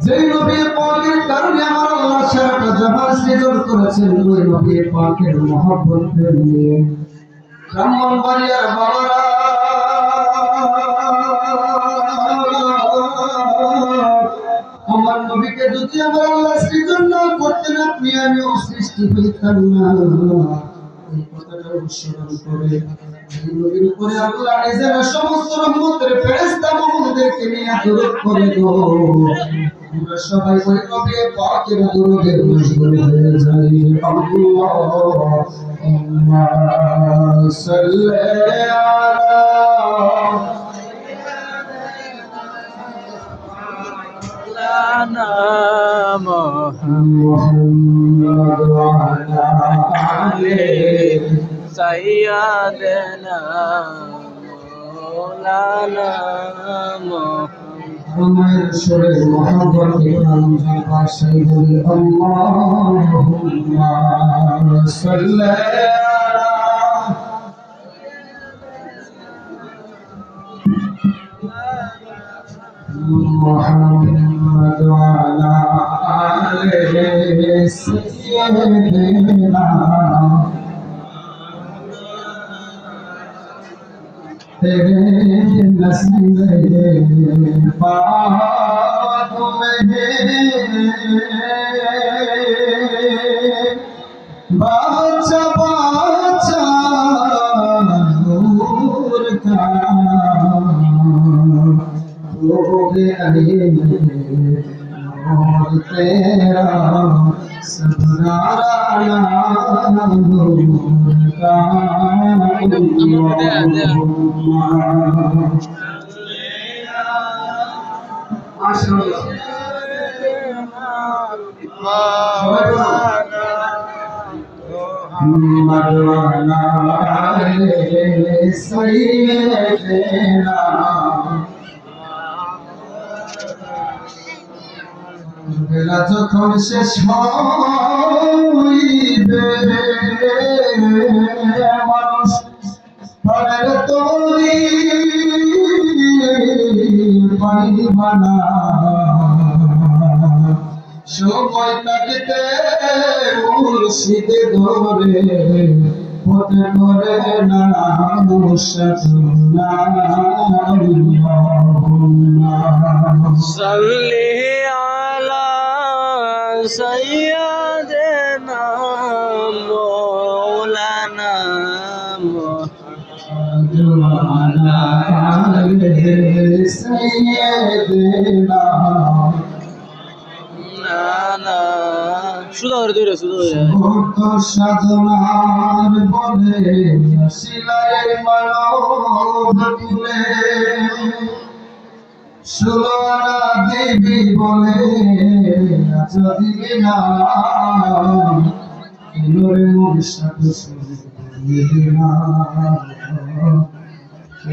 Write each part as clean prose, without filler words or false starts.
যেই নবী পাকের কারণে আমার আল্লাহ সারাটা জাহান সৃজন করেছেন, ওই নবী পাকের মহব্বত নিয়ে ব্রাহ্মণবাড়িয়ার বাবারা, আমার নবীকে যদি আমার আল্লাহ সৃজন না করতেন, আপনি আমিও সৃষ্টি হইতাম না। এই কথাটা অনুসরণ করে এই নবীর উপরে আল্লাহ নিজের সমস্ত রহমতের ফেরেশতা মুমিনদেরকে নিয়ে দরুদ করে গো। আমরা সবাই ওই নবী পাকের দরুদে মশগুল হয়ে যাই। আল্লাহুম্মা সাল্লি আলা মুহাম্মদ ওয়া আলা আলি سيدنا مولانا আমার সুরে মোহাম্মদ ইমাম পাশে বলি আল্লাহুম্মা সাল্লি আলা মুহাম্মদ ওয়া আলা আলি সাইয়্যিদিনা तेरे नसीब बात में बाचा बाचा नूर का हो गया और तेरा सबराना नूर का मरवाना सैयदना বেলা যখন শেষ হইবে মানুষ পরের তরি পাইবা না, সময় কাটিতে মুর্শিদে ধরে পথে করে না মুর্শিদনা। صلي على سيدنا مولانا وعلى آله سيدنا مولانا সুদর দূরে ছোট সাধনার বলে শিলায় মানব তুলে সুলনা দেবী বলে যদি না এলোরে মোর সাথে শুনবি না,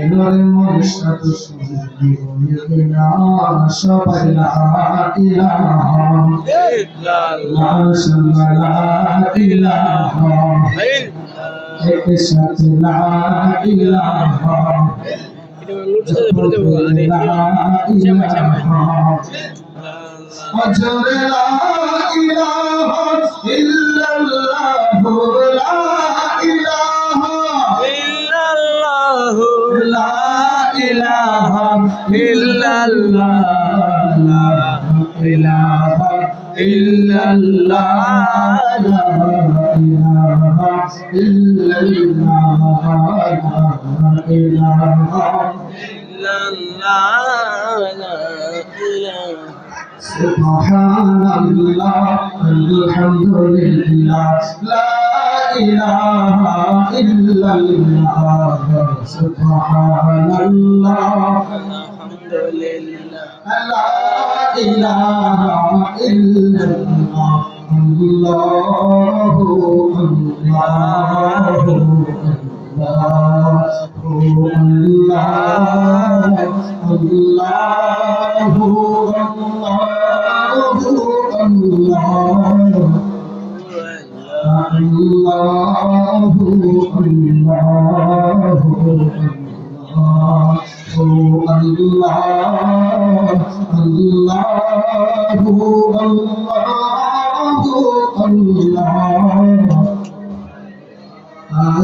এলোরে মোর সাথে শুনবি না। সবাই লা ইলাহা ইল্লাল্লাহ, লা ইলাহা একসাথে লা ইলাহা وجر لا إله إلا الله، لا إله إلا الله لا إله إلا الله، لا إله إلا الله، لا إله إلا الله، لا إله إلا الله لا إله سبحان الله الحمد لله لا إله إلا الله سبحان الله الحمد لله لا إله إلا الله الله الله Allah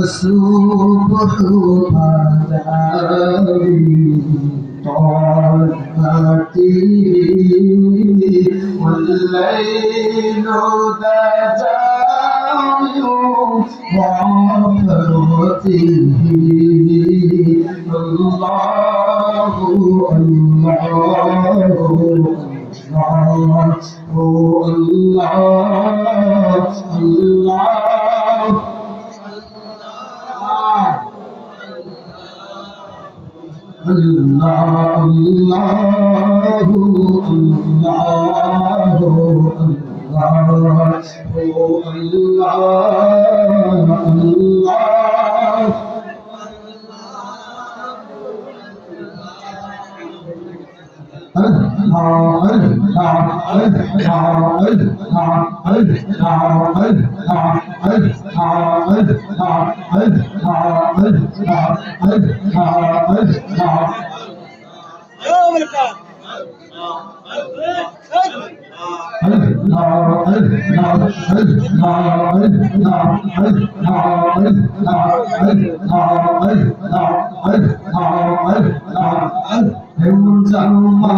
الصبح بداري طلعتي والليل دجاج وعفرته الله